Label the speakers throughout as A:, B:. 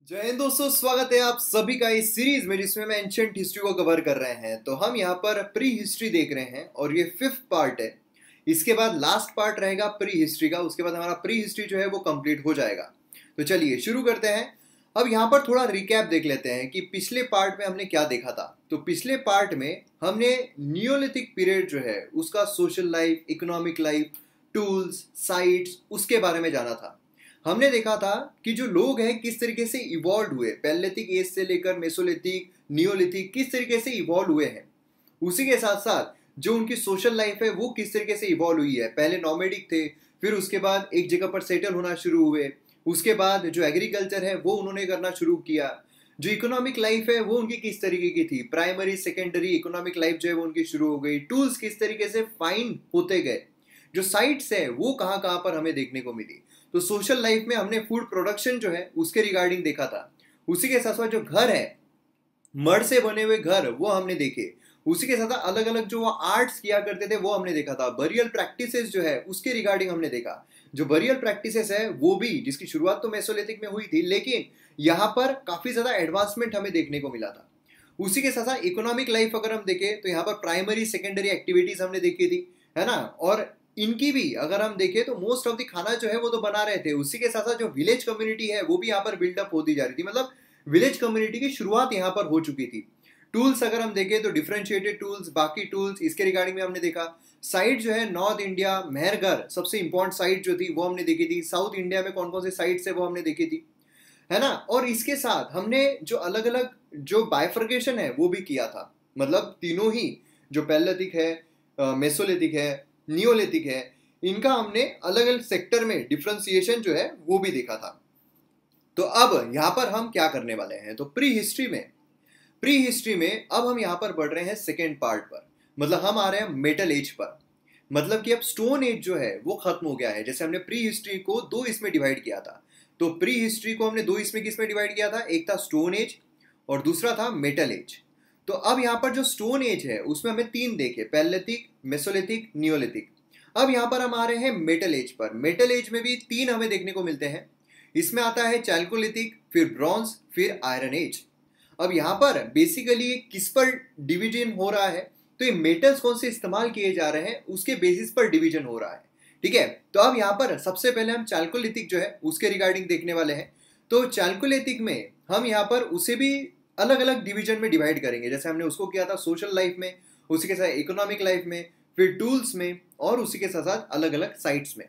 A: जय हिंद दोस्तों, स्वागत है आप सभी का इस सीरीज में जिसमें मैं एंशिएंट हिस्ट्री को कवर कर रहे हैं। तो हम यहाँ पर प्री हिस्ट्री देख रहे हैं और ये 5th पार्ट है। इसके बाद लास्ट पार्ट रहेगा प्री हिस्ट्री का। उसके बाद हमारा प्री हिस्ट्री जो है वो कंप्लीट हो जाएगा। तो चलिए शुरू करते हैं। अब यहाँ पर थोड़ा रिकैप देख लेते हैं कि पिछले पार्ट में हमने क्या देखा था। तो पिछले पार्ट में हमने नियोलिथिक पीरियड जो है उसका social life, economic life, tools, sites, उसके बारे में जाना था। हमने देखा था कि जो लोग हैं किस तरीके से इवॉल्व हुए, पैलेलिथिक एज से लेकर मेसोलिथिक, नियोलिथिक, किस तरीके से इवॉल्व हुए हैं। उसी के साथ साथ जो उनकी सोशल लाइफ है वो किस तरीके से इवॉल्व हुई है। पहले नॉमेडिक थे, फिर उसके बाद एक जगह पर सेटल होना शुरू हुए। उसके बाद जो एग्रीकल्चर है वो उन्होंने करना शुरू किया। जो इकोनॉमिक लाइफ है वो उनकी किस तरीके की थी, प्राइमरी सेकेंडरी इकोनॉमिक लाइफ जो है वो उनकी शुरू हो गई। टूल्स किस तरीके से फाइन होते गए। जो साइट्स है वो कहाँ कहाँ पर हमें देखने को मिली। तो सोशल लाइफ में हमने फूड प्रोडक्शन जो है उसके रिगार्डिंग देखा था। उसी के साथ साथ जो घर है, मड से बने हुए घर, वो हमने देखे। उसी के साथ अलग अलग जो आर्ट्स किया करते थे वो हमने देखा था। बरियल प्रैक्टिसेस जो है उसके रिगार्डिंग हमने देखा। जो बरियल प्रैक्टिसेस है वो भी, जिसकी शुरुआत तो मेसोलिथिक में हुई थी, लेकिन यहाँ पर काफी ज्यादा एडवांसमेंट हमें देखने को मिला था। उसी के साथ साथ इकोनॉमिक लाइफ अगर हम देखें तो यहाँ पर प्राइमरी सेकेंडरी एक्टिविटीज हमने देखी थी, है ना। और इनकी भी अगर हम देखें तो मोस्ट ऑफ द खाना जो है वो तो बना रहे थे। उसी के साथ साथ जो विलेज कम्युनिटी है वो भी यहाँ पर बिल्डअप होती जा रही थी। मतलब विलेज कम्युनिटी की शुरुआत यहाँ पर हो चुकी थी। टूल्स अगर हम देखें तो डिफरेंशिएटेड टूल्स, बाकी टूल्स, इसके रिगार्डिंग में हमने देखा। साइट जो है नॉर्थ इंडिया, मेहरगढ़ सबसे इंपॉर्टेंट साइट जो थी वो हमने देखी थी। साउथ इंडिया में कौन कौन सी साइट्स है वो हमने देखी थी, है ना। और इसके साथ हमने जो अलग अलग जो बाइफर्केशन है वो भी किया था। मतलब तीनों ही, जो पैलेलिथिक है, मेसोलिथिक है, नियोलिथिक है, इनका हमने अलग अलग सेक्टर में डिफरेंशिएशन जो है वो भी देखा था। तो अब यहाँ पर हम क्या करने वाले हैं, तो प्री हिस्ट्री में अब हम यहाँ पर बढ़ रहे हैं सेकेंड पार्ट पर। मतलब हम आ रहे हैं मेटल एज पर। मतलब कि अब स्टोन एज जो है वो खत्म हो गया है। जैसे हमने प्री हिस्ट्री को दो इसमें डिवाइड किया था, तो प्री हिस्ट्री को हमने दो इसमें किसमें डिवाइड किया था, एक था स्टोन एज और दूसरा था मेटल एज। तो अब यहाँ पर जो स्टोन एज है उसमें हमें तीन देखे, पैलेलिथिक, मेसोलिथिक, नियोलिथिक। अब यहाँ पर हम आ रहे हैं मेटल एज पर। मेटल एज में भी तीन हमें देखने को मिलते हैं। इसमें आता है चैल्कोलिथिक, फिर ब्रॉन्ज, फिर आयरन एज। अब यहाँ पर बेसिकली किस पर डिवीजन हो रहा है, तो ये मेटल्स कौन से इस्तेमाल किए जा रहे हैं उसके बेसिस पर डिवीजन हो रहा है। ठीक है, तो अब यहाँ पर सबसे पहले हम चैल्कोलिथिक जो है उसके रिगार्डिंग देखने वाले हैं। तो चैल्कोलिथिक में हम यहाँ पर उसे भी अलग अलग डिवीजन में डिवाइड करेंगे। जैसे हमने उसको किया था सोशल लाइफ में, उसी के साथ इकोनॉमिक लाइफ में, फिर टूल्स में, और उसी के साथ साथ अलग अलग साइट्स में।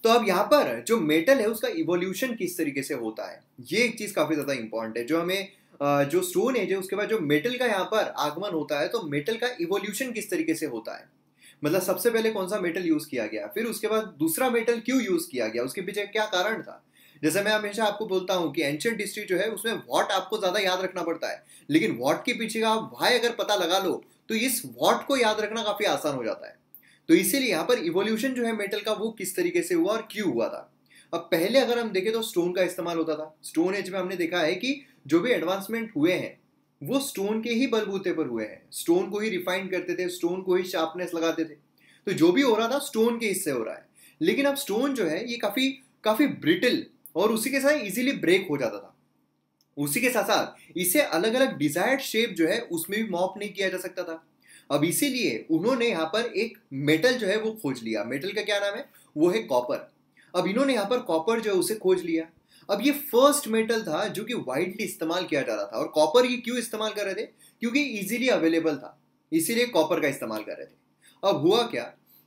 A: तो अब यहाँ पर जो मेटल है उसका इवोल्यूशन किस तरीके से होता है, ये एक चीज काफी ज्यादा इंपॉर्टेंट है। जो हमें जो स्टोन एज है उसके बाद जो मेटल का यहाँ पर आगमन होता है, तो मेटल का इवोल्यूशन किस तरीके से होता है। मतलब सबसे पहले कौन सा मेटल यूज किया गया, फिर उसके बाद दूसरा मेटल क्यों यूज किया गया, उसके पीछे क्या कारण था। जैसे मैं हमेशा आपको बोलता हूँ कि एंशिएंट हिस्ट्री जो है उसमें वॉट आपको ज्यादा याद रखना पड़ता है, लेकिन वॉट के पीछे का आप वाई अगर पता लगा लो तो इस वॉट को याद रखना काफी आसान हो जाता है। तो इसीलिए यहाँ पर इवोल्यूशन जो है मेटल का वो किस तरीके से हुआ और क्यों हुआ था। अब पहले अगर हम देखें तो स्टोन का इस्तेमाल होता था। स्टोन एज में हमने देखा है कि जो भी एडवांसमेंट हुए हैं वो स्टोन के ही बलबूते पर हुए हैं। स्टोन को ही रिफाइन करते थे, स्टोन को ही शार्पनेस लगाते थे। तो जो भी हो रहा था स्टोन के हिस्से हो रहा है। लेकिन अब स्टोन जो है ये काफी काफी ब्रिटल और उसी के साथ इजीली ब्रेक हो जाता था। उसी के साथ साथ इसे अलग अलग डिजायर्ड शेप जो है उसमें भी मॉप नहीं किया जा सकता था। अब इसीलिए उन्होंने यहाँ पर एक मेटल जो है वो खोज लिया। मेटल का क्या नाम है, वो है कॉपर। अब इन्होंने यहाँ पर कॉपर जो है उसे खोज लिया। अब ये फर्स्ट मेटल था जो कि वाइडली इस्तेमाल किया जा रहा था। और कॉपर ये क्यों इस्तेमाल कर रहे थे, क्योंकि इजीली अवेलेबल था, इसीलिए कॉपर का इस्तेमाल कर रहे थे। अब हुआ क्या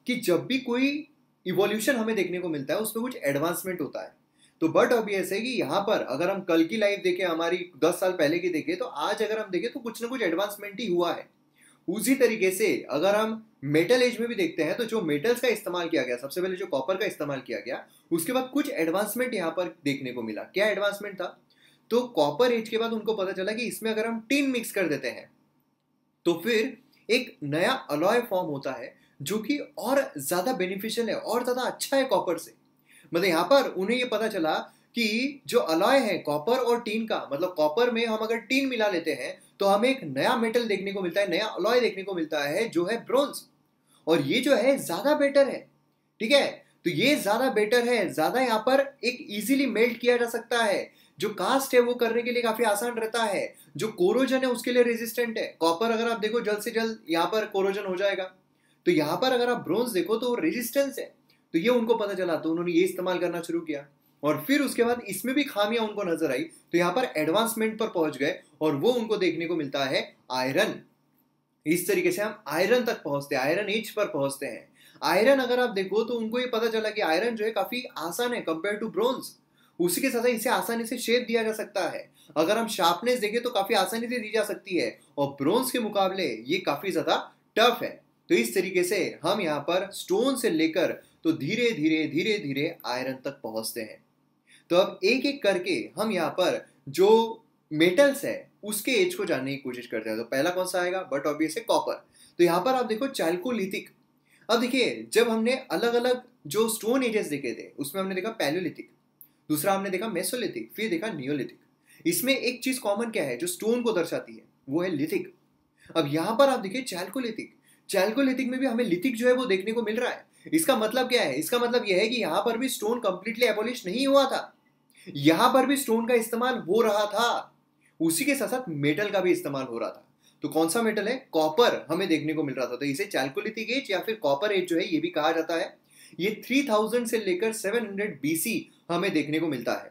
A: कि जब भी कोई इवोल्यूशन हमें देखने को मिलता है उसमें कुछ एडवांसमेंट होता है। तो बट ऑब्वियस है कि यहाँ पर अगर हम कल की लाइफ देखें, हमारी 10 साल पहले की देखें, तो आज अगर हम देखें तो कुछ ना कुछ एडवांसमेंट ही हुआ है। उसी तरीके से अगर हम मेटल एज में भी देखते हैं तो जो मेटल्स का इस्तेमाल किया गया, सबसे पहले जो कॉपर का इस्तेमाल किया गया, उसके बाद कुछ एडवांसमेंट यहाँ पर देखने को मिला। क्या एडवांसमेंट था, तो कॉपर एज के बाद उनको पता चला कि इसमें अगर हम टिन मिक्स कर देते हैं तो फिर एक नया अलॉय फॉर्म होता है जो कि और ज्यादा बेनिफिशियल है और ज्यादा अच्छा है कॉपर से। मतलब यहाँ पर उन्हें ये पता चला कि जो अलॉय है कॉपर और टीन का, मतलब कॉपर में हम अगर टीन मिला लेते हैं तो हमें एक नया मेटल देखने को मिलता है, नया अलॉय देखने को मिलता है जो है ब्रोंज। और ये जो है ज्यादा बेटर है। ठीक है, तो ये ज्यादा बेटर है, ज्यादा यहाँ पर एक इजीली मेल्ट किया जा सकता है, जो कास्ट है वो करने के लिए काफी आसान रहता है, जो कोरोजन है उसके लिए रेजिस्टेंट है। कॉपर अगर आप देखो जल्द से जल्द यहाँ पर कोरोजन हो जाएगा। तो यहाँ पर अगर आप ब्रोंज देखो तो रेजिस्टेंस है, तो ये उनको पता चला तो उन्होंने ये इस्तेमाल करना शुरू किया। और फिर उसके बाद इसमें भी खामियां उनको नजर आई, तो यहाँ पर एडवांसमेंट पर पहुंच गए और वो उनको देखने को मिलता है आयरन। इस तरीके से हम आयरन तक पहुंचते हैं, आयरन एज पर पहुंचते हैं। आयरन अगर आप देखो तो उनको ये पता चला कि आयरन जो है काफी आसान है कंपेयर टू ब्रोंज। उसी के साथ इसे आसानी से शेप दिया जा सकता है। अगर हम शार्पनेस देखें तो काफी आसानी से दी जा सकती है, और ब्रोंज के मुकाबले ये काफी ज्यादा टफ है। तो इस तरीके से हम यहाँ पर स्टोन से लेकर तो धीरे धीरे धीरे धीरे आयरन तक पहुंचते हैं। तो अब एक एक करके हम यहाँ पर जो मेटल्स है उसके एज को जानने की कोशिश करते हैं। तो पहला कौन सा आएगा, बट ऑब्वियस है कॉपर। तो यहाँ पर आप देखो चैल्कोलिथिक। अब देखिए जब हमने अलग अलग जो स्टोन एजेस देखे थे उसमें हमने देखा पैलियोलिथिक, दूसरा हमने देखा मेसोलिथिक, फिर देखा नियोलिथिक। इसमें एक चीज कॉमन क्या है जो स्टोन को दर्शाती है, वो है लिथिक। अब यहाँ पर आप देखिए चैल्कोलिथिक, चैल्कोलिथिक में भी हमें लिथिक जो है वो देखने को मिल रहा है। इसका मतलब क्या है, इसका मतलब यह है कि यहाँ पर भी स्टोन कंप्लीटली एबॉलिश नहीं हुआ था, यहां पर भी स्टोन का इस्तेमाल हो रहा था, उसी के साथ साथ मेटल का भी इस्तेमाल हो रहा था। तो कौन सा मेटल है, कॉपर हमें देखने को मिल रहा था। तो इसे चैल्कोलिथिक एज या फिर कॉपर एज जो है ये भी कहा जाता है। ये 3000 से लेकर 700 बीसी हमें देखने को मिलता है।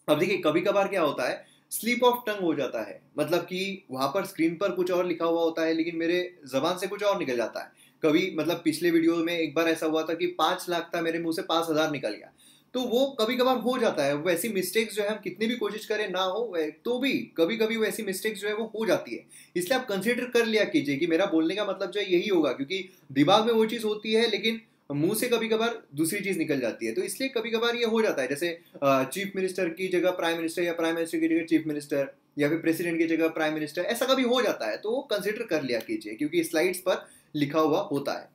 A: अब देखिए कभी कभार क्या होता है, स्लिप ऑफ टंग हो जाता है, मतलब कि वहां पर स्क्रीन पर कुछ और लिखा हुआ होता है लेकिन मेरे जबान से कुछ और निकल जाता है। कभी मतलब पिछले वीडियो में एक बार ऐसा हुआ था कि 5 लाख था, मेरे मुंह से 5000 निकल गया। तो वो कभी कभार हो जाता है, वैसी मिस्टेक्स जो है हम कितनी भी कोशिश करें ना हो तो भी कभी कभी वैसी मिस्टेक्स जो है वो हो जाती है। इसलिए आप कंसिडर कर लिया कीजिए कि मेरा बोलने का मतलब जो है यही होगा, क्योंकि दिमाग में वो चीज़ होती है लेकिन मुंह से कभी कभार दूसरी चीज निकल जाती है। तो इसलिए कभी कभार ये हो जाता है, जैसे चीफ मिनिस्टर की जगह प्राइम मिनिस्टर, या प्राइम मिनिस्टर की जगह चीफ मिनिस्टर, या फिर प्रेसिडेंट की जगह प्राइम मिनिस्टर, ऐसा कभी हो जाता है। तो वो कंसिडर कर लिया कीजिए क्योंकि स्लाइड्स पर लिखा हुआ होता है।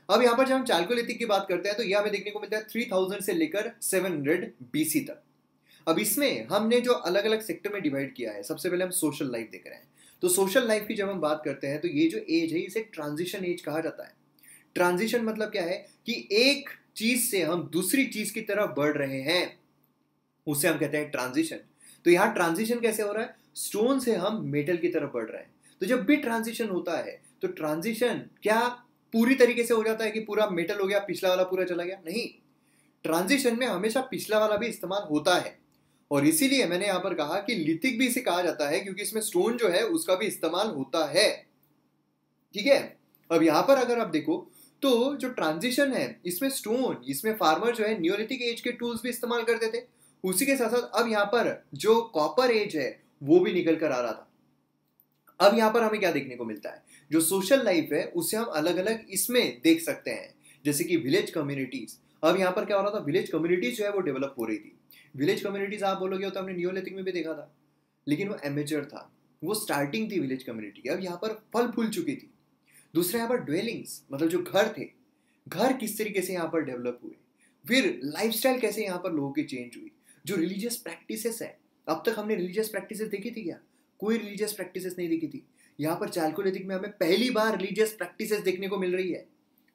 A: अब यहाँ पर जब हम चैल्कोलिथिक की बात करते हैं तो यह हमें देखने को मिलता है 3000 से लेकर 700 बीसी तक। अब इसमें हमने जो अलग अलग सेक्टर में डिवाइड किया है, सबसे पहले हम सोशल लाइफ देख रहे हैं। तो सोशल लाइफ की जब हम बात करते हैं तो ये जो एज है इसे ट्रांजिशन एज कहा जाता है। ट्रांजिशन मतलब क्या है कि एक चीज से हम दूसरी चीज की तरफ बढ़ रहे हैं, उसे हम कहते हैं ट्रांजिशन। तो यहाँ ट्रांजिशन कैसे हो रहा है, स्टोन से हम मेटल की तरफ बढ़ रहे हैं। तो जब भी ट्रांजिशन होता है तो ट्रांजिशन क्या पूरी तरीके से हो जाता है कि पूरा मेटल हो गया, पिछला वाला पूरा चला गया? नहीं, ट्रांजिशन में हमेशा पिछला वाला भी इस्तेमाल होता है। और इसीलिए मैंने यहां पर कहा कि लिथिक भी इसे कहा जाता है क्योंकि इसमें स्टोन जो है उसका भी इस्तेमाल होता है। ठीक है, अब यहां पर अगर आप देखो तो जो ट्रांजिशन है इसमें स्टोन, इसमें फार्मर जो है नियोलिथिक एज के टूल्स भी इस्तेमाल करते थे। उसी के साथ साथ अब यहाँ पर जो कॉपर एज है वो भी निकल कर आ रहा था। अब यहाँ पर हमें क्या देखने को मिलता है, जो सोशल लाइफ है उसे हम अलग अलग इसमें देख सकते हैं, जैसे कि विलेज कम्युनिटीज। अब यहाँ पर क्या हो रहा था, विलेज कम्युनिटीज जो है वो डेवलप हो रही थी। विलेज कम्युनिटीज आप बोलोगे तो हमने नियोलिथिक में भी देखा था, लेकिन वो एमेचर था, वो स्टार्टिंग थी विलेज कम्युनिटी। अब यहाँ पर फल फूल चुकी थी। दूसरा यहाँ पर ड्वेलिंग्स, मतलब जो घर थे, घर किस तरीके से यहाँ पर डेवलप हुए, फिर लाइफस्टाइल कैसे यहाँ पर लोगों की चेंज हुई, जो रिलीजियस प्रैक्टिसेस है। अब तक हमने रिलीजियस प्रैक्टिसेस देखी थी क्या? कोई रिलीजियस प्रैक्टिसेस नहीं देखी थी। यहाँ पर चैल्कोलिथिक में हमें पहली बार रिलीजियस प्रैक्टिसेस देखने को मिल रही है।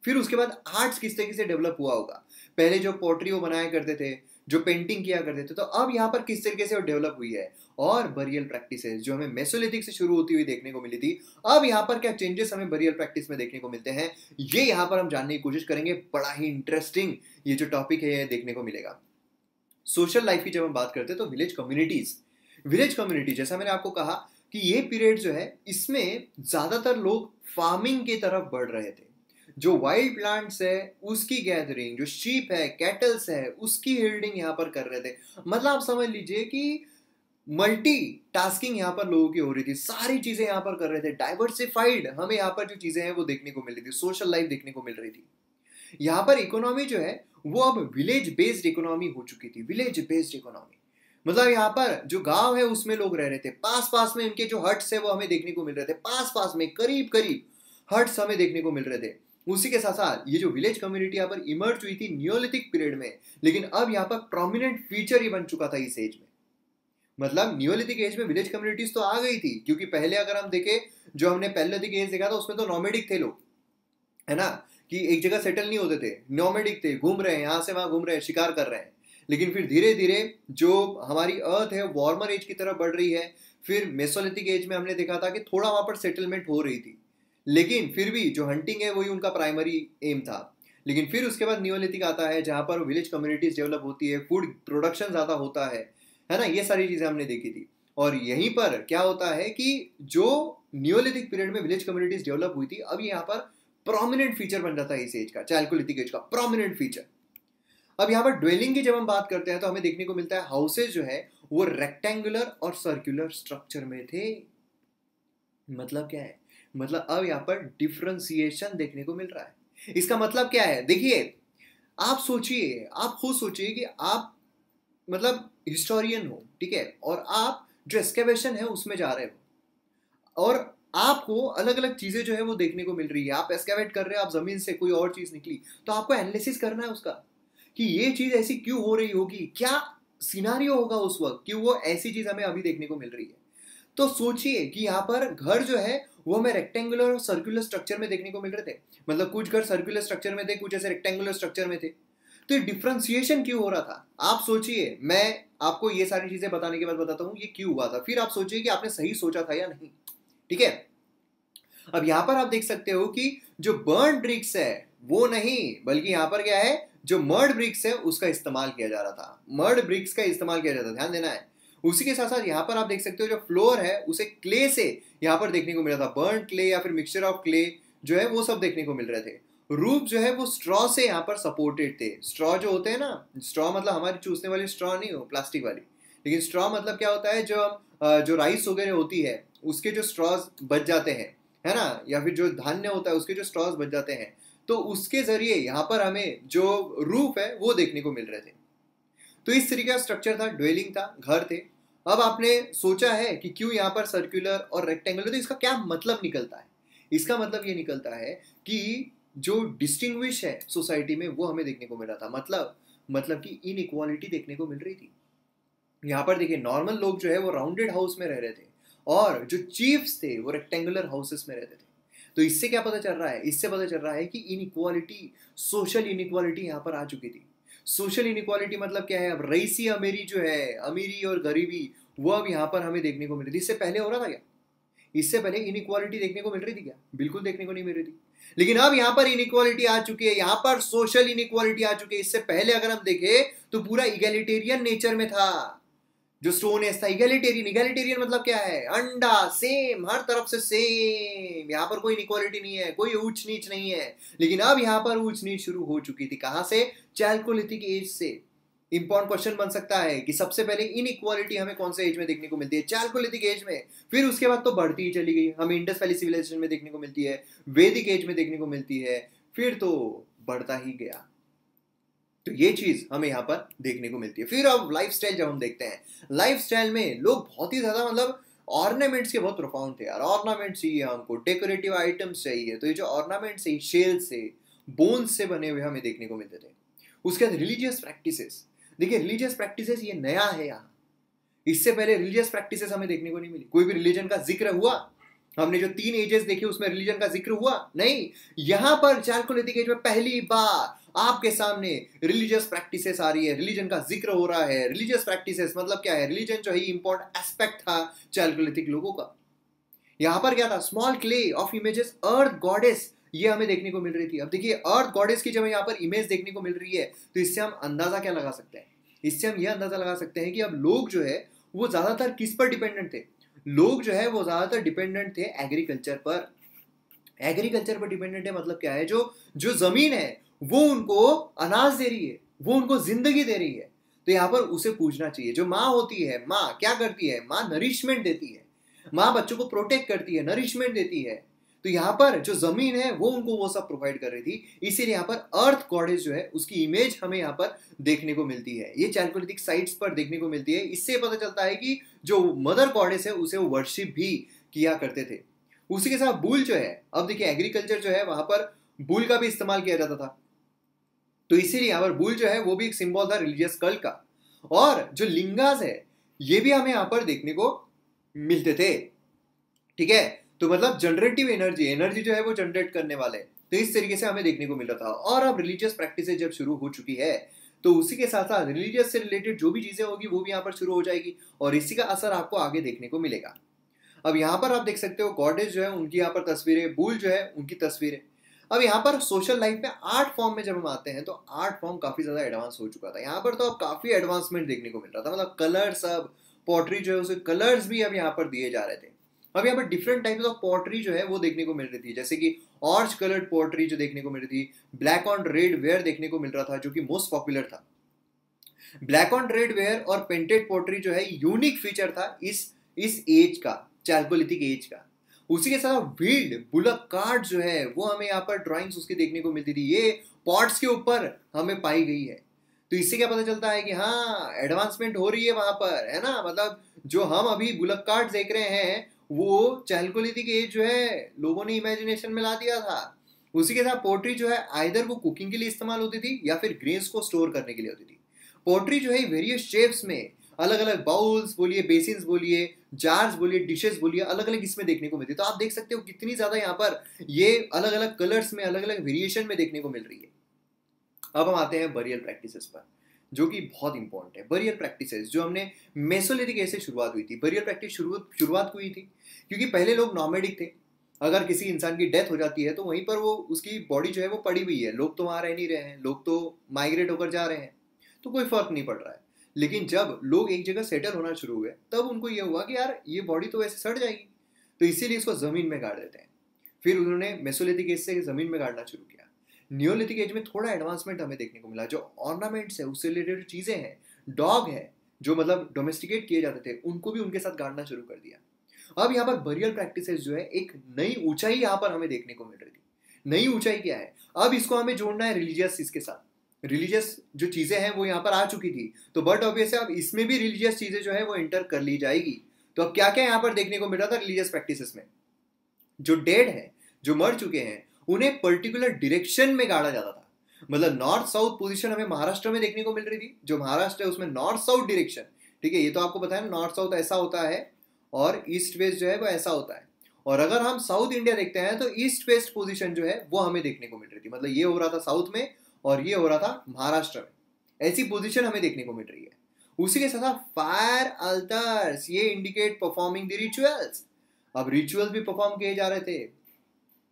A: फिर उसके बाद आर्ट्स किस तरीके से डेवलप हुआ होगा, पहले जो पोट्री वो बनाया करते थे, जो पेंटिंग किया करते थे, तो अब यहाँ पर किस तरीके से वो डेवलप हुई है। और बरियल प्रैक्टिसेस जो हमें मेसोलिथिक से शुरू होती हुई देखने को मिली थी, अब यहाँ पर क्या चेंजेस हमें बरियल प्रैक्टिस में देखने को मिलते हैं, ये यहाँ पर हम जानने की कोशिश करेंगे। बड़ा ही इंटरेस्टिंग ये जो टॉपिक है ये देखने को मिलेगा। सोशल लाइफ की जब हम बात करते हैं तो विलेज कम्युनिटीज, विलेज कम्युनिटी जैसा मैंने आपको कहा कि ये पीरियड जो है इसमें ज्यादातर लोग फार्मिंग की तरफ बढ़ रहे थे। जो वाइल्ड प्लांट्स है उसकी गैदरिंग, जो शीप है, कैटल्स है, उसकी हिल्डिंग यहाँ पर कर रहे थे। मतलब आप समझ लीजिए कि मल्टी टास्किंग यहाँ पर लोगों की हो रही थी, सारी चीजें यहाँ पर कर रहे थे। डाइवर्सिफाइड हमें यहाँ पर जो चीजें हैं वो देखने को मिल रही थी, सोशल लाइफ देखने को मिल रही थी। यहाँ पर इकोनॉमी जो है वो अब विलेज बेस्ड इकोनॉमी हो चुकी थी। विलेज बेस्ड इकोनॉमी मतलब यहाँ पर जो गांव है उसमें लोग रह रहे थे, पास पास में इनके जो हट्स है वो हमें देखने को मिल रहे थे, पास पास में करीब करीब हट्स हमें देखने को मिल रहे थे। उसी के साथ साथ ये जो विलेज कम्युनिटी यहाँ पर इमर्ज हुई थी नियोलिथिक पीरियड में, लेकिन अब यहाँ पर प्रोमिनेंट फीचर ही बन चुका था इस एज में। मतलब नियोलिथिक एज में विलेज कम्युनिटीज तो आ गई थी, क्योंकि पहले अगर हम देखें जो हमने पैलियोलिथिक एज देखा था उसमें तो नॉमेडिक थे लोग, है ना, कि एक जगह सेटल नहीं होते थे, नॉमेडिक थे, घूम रहे हैं, यहाँ से वहां घूम रहे हैं, शिकार कर रहे हैं। लेकिन फिर धीरे धीरे जो हमारी अर्थ है वार्मर एज की तरफ बढ़ रही है। फिर मेसोलिथिक एज में हमने देखा था कि थोड़ा वहां पर सेटलमेंट हो रही थी, लेकिन फिर भी जो हंटिंग है वही उनका प्राइमरी एम था। लेकिन फिर उसके बाद नियोलिथिक आता है जहां पर विलेज कम्युनिटीज डेवलप होती है, फूड प्रोडक्शन ज्यादा होता है ना, ये सारी चीजें हमने देखी थी। और यहीं पर क्या होता है कि जो नियोलिथिक पीरियड में विलेज कम्युनिटीज डेवलप हुई थी, अब यहाँ पर प्रोमिनेंट फीचर बन जाता है इस एज का, चैल्कोलिथिक एज का प्रोमिनेंट फीचर। अब यहाँ पर ड्वेलिंग की जब हम बात करते हैं तो हमें देखने को मिलता है हाउसेज जो है वो रेक्टेंगुलर और सर्कुलर स्ट्रक्चर में थे। मतलब क्या है, मतलब अब यहाँ पर डिफरेंशिएशन देखने को मिल रहा है। इसका मतलब क्या है, देखिए आप सोचिए, आप खुद सोचिए कि आप मतलब हिस्टोरियन हो, ठीक है, और आप जो एक्सकेवेशन है उसमें जा रहे हो और आपको अलग अलग चीजें जो है वो देखने को मिल रही है। आप एक्सकेवेट कर रहे हो, आप जमीन से कोई और चीज निकली, तो आपको एनालिसिस करना है उसका कि ये चीज ऐसी क्यों हो रही होगी, क्या सिनारियो होगा उस वक्त कि वो ऐसी चीज हमें अभी देखने को मिल रही है। तो सोचिए कि यहाँ पर घर जो है वो हमें रेक्टेंगुलर और सर्कुलर स्ट्रक्चर में देखने को मिल रहे थे। मतलब कुछ घर सर्कुलर स्ट्रक्चर में थे, कुछ ऐसे रेक्टेंगुलर स्ट्रक्चर में थे। तो ये डिफ्रेंसिएशन क्यों हो रहा था, आप सोचिए। मैं आपको ये सारी चीजें बताने के बाद बताता हूं ये क्यों हुआ था, फिर आप सोचिए कि आपने सही सोचा था या नहीं, ठीक है। अब यहां पर आप देख सकते हो कि जो बर्न ब्रिक्स है वो नहीं, बल्कि यहां पर क्या है, जो मर्ड ब्रिक्स है उसका इस्तेमाल किया जा रहा था। मर्ड ब्रिक्स का इस्तेमाल किया जाता था, ध्यान देना है। उसी के साथ साथ यहाँ पर आप देख सकते हो जो फ्लोर है उसे क्ले से यहाँ पर देखने को मिल रहा था, बर्न क्ले या फिर मिक्सचर ऑफ क्ले जो है वो सब देखने को मिल रहे थे। रूफ जो है वो स्ट्रॉ से यहाँ पर सपोर्टेड थे। स्ट्रॉ जो होते हैं ना, स्ट्रॉ मतलब हमारी चूसने वाली स्ट्रॉ नहीं हो, प्लास्टिक वाली, लेकिन स्ट्रॉ मतलब क्या होता है, जो राइस वगैरह होती है उसके जो स्ट्रॉज बच जाते हैं, है ना, या फिर जो धान्य होता है उसके जो स्ट्रॉज बच जाते हैं, तो उसके जरिए यहाँ पर हमें जो रूफ है वो देखने को मिल रहे थे। तो इस तरीके का स्ट्रक्चर था, ड्वेलिंग था, घर थे। अब आपने सोचा है कि क्यों यहाँ पर सर्कुलर और रेक्टेंगुलर, तो इसका क्या मतलब निकलता है। इसका मतलब ये निकलता है कि जो डिस्टिंग्विश है सोसाइटी में वो हमें देखने को मिल रहा था। मतलब कि इनइक्वालिटी देखने को मिल रही थी। यहाँ पर देखिए नॉर्मल लोग जो है वो राउंडेड हाउस में रह रहे थे और जो चीफ्स थे वो रेक्टेंगुलर हाउसेस में रहते थे। तो इससे क्या पता चल रहा है, इससे पता चल रहा है कि इनइक्वालिटी, सोशल इनइक्वालिटी यहाँ पर आ चुकी थी। सोशल इनइक्वालिटी मतलब क्या है, अब रईसी अमीरी जो है, अमीरी और गरीबी, वो अब यहाँ पर हमें देखने को मिल रही थी। इससे पहले हो रहा था क्या, इससे पहले इनइक्वालिटी देखने को मिल रही थी क्या, बिल्कुल देखने को नहीं मिल रही थी। लेकिन अब यहाँ पर इनइक्वालिटी आ चुकी है, यहाँ पर सोशल इनइक्वालिटी आ चुकी है। इससे पहले अगर हम देखें तो पूरा इगैलिटेरियन नेचर में था। जो स्टोन एज था इगैलिटेरियन, इगैलिटेरियन मतलब क्या है, अंडा सेम, हर तरफ से सेम, यहाँ पर कोई इनइक्वालिटी नहीं है, कोई ऊंच नीच नहीं है। लेकिन अब यहाँ पर ऊंच नीच शुरू हो चुकी थी, कहां से, चैल्कोलिथिक एज से। इंपॉर्टेंट क्वेश्चन बन सकता है कि सबसे पहले इनइक्वालिटी हमें कौन से एज में देखने को मिलती है, चैल्कोलिथिक एज में। फिर उसके बाद तो बढ़ती ही चली गई, हमें इंडस वैली सिविलाइजेशन में देखने को मिलती है, वैदिक एज में देखने को मिलती है, फिर तो बढ़ता ही गया। तो ये चीज हमें यहाँ पर देखने को मिलती है। फिर अब लाइफस्टाइल जब हम देखते हैं, लाइफस्टाइल में लोग बहुत ही ज्यादा मतलब ऑर्नामेंट्स के बहुत प्रोफाउंड थे यार। ऑर्नामेंट्स चाहिए हमको, डेकोरेटिव आइटम्स चाहिए, तो ये जो ऑर्नामेंट्स है शेल से, बोन्स से बने हुए हमें देखने को मिलते थे। उसके बाद रिलीजियस प्रैक्टिसेस, देखिए रिलीजियस प्रैक्टिसेस ये नया है यहाँ, इससे पहले रिलीजियस प्रैक्टिसेस हमें देखने को नहीं मिली। कोई भी रिलीजन का जिक्र हुआ, हमने जो 3 एजेस देखे उसमें रिलीजन का जिक्र हुआ नहीं। यहां पर चैल्कोलिथिक एज में पहली बार आपके सामने रिलीजियस प्रैक्टिसेस आ रही है, रिलीजन का जिक्र हो रहा है। रिलीजियस प्रैक्टिसेस मतलब क्या है, रिलीजन जो है इंपॉर्टेंट एस्पेक्ट था चैल्कोलिथिक लोगों का। यहां पर क्या था, small clay of images earth goddess, ये हमें देखने को मिल रही थी। अब देखिए अर्थ गॉडेस की जब यहाँ पर इमेज देखने को मिल रही है तो इससे हम अंदाजा क्या लगा सकते हैं, इससे हम यह अंदाजा लगा सकते हैं कि अब लोग जो है वो ज्यादातर किस पर डिपेंडेंट थे, लोग जो है वो ज्यादातर डिपेंडेंट थे एग्रीकल्चर पर। एग्रीकल्चर पर डिपेंडेंट है मतलब क्या है, जो जो जमीन है वो उनको अनाज दे रही है, वो उनको जिंदगी दे रही है। तो यहाँ पर उसे पूछना चाहिए, जो माँ होती है, माँ क्या करती है, माँ नरिशमेंट देती है, माँ बच्चों को प्रोटेक्ट करती है, नरिशमेंट देती है। तो यहाँ पर जो जमीन है वो उनको वो सब प्रोवाइड कर रही थी, इसीलिए यहाँ पर अर्थ गॉडेस जो है उसकी इमेज हमें यहाँ पर देखने को मिलती है। ये चैल्कोलिथिक साइट्स पर देखने को मिलती है। इससे पता चलता है कि जो मदर गॉडेस है उसे वो वर्शिप भी किया करते थे। उसी के साथ बुल जो है, अब देखिए एग्रीकल्चर जो है वहां पर बुल का भी इस्तेमाल किया जाता था, तो इसीलिए यहाँ पर बुल जो है वो भी एक सिंबल था रिलीजियस कल्ट का। और जो लिंगास है ये भी हमें यहाँ पर देखने को मिलते थे, ठीक है। तो मतलब जनरेटिव एनर्जी, एनर्जी जो है वो जनरेट करने वाले, तो इस तरीके से हमें देखने को मिल रहा था। और अब रिलीजियस प्रैक्टिसेस जब शुरू हो चुकी है तो उसी के साथ साथ रिलीजियस से रिलेटेड जो भी चीजें होगी वो भी यहाँ पर शुरू हो जाएगी और इसी का असर आपको आगे देखने को मिलेगा। अब यहाँ पर आप देख सकते हो गॉडेस जो है उनकी यहाँ पर तस्वीरें, बुल जो है उनकी तस्वीरें। अब यहाँ पर सोशल लाइफ में आर्ट फॉर्म में जब हम आते हैं तो आर्ट फॉर्म काफी ज्यादा एडवांस हो चुका था। यहाँ पर तो अब काफी एडवांसमेंट देखने को मिल रहा था, मतलब कलर्स, अब पोट्री जो है उसे कलर्स भी अब यहाँ पर दिए जा रहे थे। अब यहाँ पर डिफरेंट टाइप्स ऑफ पोट्री जो है वो देखने को मिल रही थी, जैसे कि ऑरेंज कलर्ड पोट्री जो देखने को मिल रही थी, ब्लैक ऑन रेड वेयर देखने को मिल रहा था जो कि मोस्ट पॉपुलर था। ब्लैक ऑन रेड वेयर और पेंटेड पोट्री जो है यूनिक फीचर था इस एज का, चाल्कोलिथिक एज का। उसी के साथ व्हील्ड बुलक कार्ड जो है वो हमें यहाँ पर ड्राइंग्स उसकी देखने को मिलती थी, ये पॉट्स के ऊपर हमें पाई गई है। तो इससे क्या पता चलता है कि हाँ एडवांसमेंट हो रही है वहां पर, है ना। मतलब जो हम अभी बुलक कार्ड देख रहे हैं वो चाल्कोलिथिक एज जो है लोगों ने इमेजिनेशन में ला दिया था। उसी के साथ पोट्री जो है आइदर वो कुकिंग के लिए इस्तेमाल होती थी या फिर ग्रेन्स को स्टोर करने के लिए होती थी। पोट्री जो है वेरियस शेप्स में, अलग अलग बाउल्स बोलिए, बेसिन्स बोलिए, जार्स बोलिए, डिशेस बोलिए, अलग अलग इसमें देखने को मिलती है। तो आप देख सकते हो कितनी ज्यादा यहाँ पर ये अलग अलग कलर्स में, अलग अलग वेरिएशन में देखने को मिल रही है। अब हम आते हैं बरियल प्रैक्टिसेस पर, जो कि बहुत इंपॉर्टेंट है। बरियल प्रैक्टिसेस जो हमने मेसोलिथिक एज से शुरुआत हुई थी, बरियल प्रैक्टिस शुरुआत हुई थी क्योंकि पहले लोग नॉमेडिक थे। अगर किसी इंसान की डेथ हो जाती है तो वहीं पर वो उसकी बॉडी जो है वो पड़ी हुई है, लोग तो वहां रह नहीं रहे हैं, लोग तो माइग्रेट होकर जा रहे हैं, तो कोई फर्क नहीं पड़ रहा है। लेकिन जब लोग एक जगह सेटल होना शुरू हुए तब उनको ये हुआ कि यार ये बॉडी तो वैसे सड़ जाएगी, तो इसीलिए इसको जमीन में गाड़ देते हैं। फिर उन्होंने मेसोलिथिक एज से जमीन में गाड़ना शुरू किया। नियोलिथिक एज में थोड़ा एडवांसमेंट हमें देखने को मिला, जो ऑर्नामेंट्स है उससे रिलेटेड चीजें हैं, डॉग है जो मतलब डोमेस्टिकेट किए जाते थे, उनको भी उनके साथ गाड़ना शुरू कर दिया। अब यहाँ पर बरियल प्रैक्टिसेस जो है एक नई ऊंचाई यहाँ पर हमें देखने को मिल रही थी। नई ऊंचाई क्या है, अब इसको हमें जोड़ना है रिलीजियस इसके साथ। रिलीजियस जो चीजें हैं वो यहाँ पर आ चुकी थी, तो बट ऑब्वियस है अब इसमें भी रिलीजियस चीजें जो है वो एंटर कर ली जाएगी। तो अब क्या क्या यहाँ पर देखने को मिल रहा था रिलीजियस प्रैक्टिसेस में, जो डेड है, जो मर चुके हैं, उन्हें पर्टिकुलर डायरेक्शन में गाड़ा जाता था। मतलब नॉर्थ साउथ पोजीशन हमें महाराष्ट्र में देखने को मिल रही थी, जो महाराष्ट्र है उसमें नॉर्थ साउथ डायरेक्शन, ठीक है, ये तो आपको पता है ना, नॉर्थ साउथ ऐसा होता है और ईस्ट वेस्ट जो है वो ऐसा होता है। और अगर हम साउथ इंडिया देखते हैं तो ईस्ट वेस्ट पोजीशन जो है वो हमें देखने को मिल रही थी, मतलब ये हो रहा था साउथ में और ये हो रहा था महाराष्ट्र में, ऐसी पोजीशन हमें देखने को मिल रही है। उसी के साथ फायर अल्टर्स, ये इंडिकेट परफॉर्मिंग द रिचुअल्स। अब रिचुअल्स भी परफॉर्म किए जा रहे थे,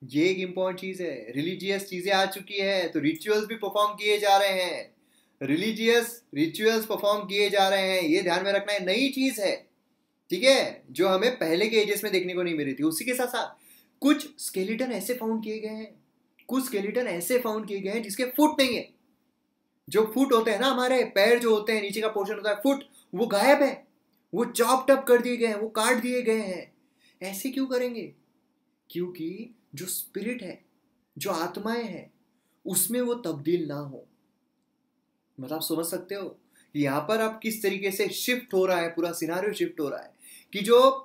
A: ये एक इंपॉर्टेंट चीज है। रिलीजियस चीजें आ चुकी है तो रिचुअल्स भी परफॉर्म किए जा रहे हैं, रिलीजियस रिचुअल्स परफॉर्म किए जा रहे हैं, ये ध्यान में रखना है, नई चीज है, ठीक है, जो हमें पहले के एजेस में देखने को नहीं मिली थी। उसी के साथ साथ कुछ स्केलेटन ऐसे फाउंड किए गए हैं, कुछ स्केलेटन ऐसे फाउंड किए गए हैं जिसके फुट नहीं है। जो फुट होते हैं ना, हमारे पैर जो होते हैं, नीचे का पोर्शन होता है फुट, वो गायब है, वो चॉप टप कर दिए गए हैं, वो काट दिए गए हैं। ऐसे क्यों करेंगे? क्योंकि जो स्पिरिट है, जो आत्माएं हैं, उसमें वो तब्दील ना हो। मतलब आप समझ सकते हो कि यहाँ पर अब किस तरीके से शिफ्ट हो रहा है, पूरा सिनारियो शिफ्ट हो रहा है कि जो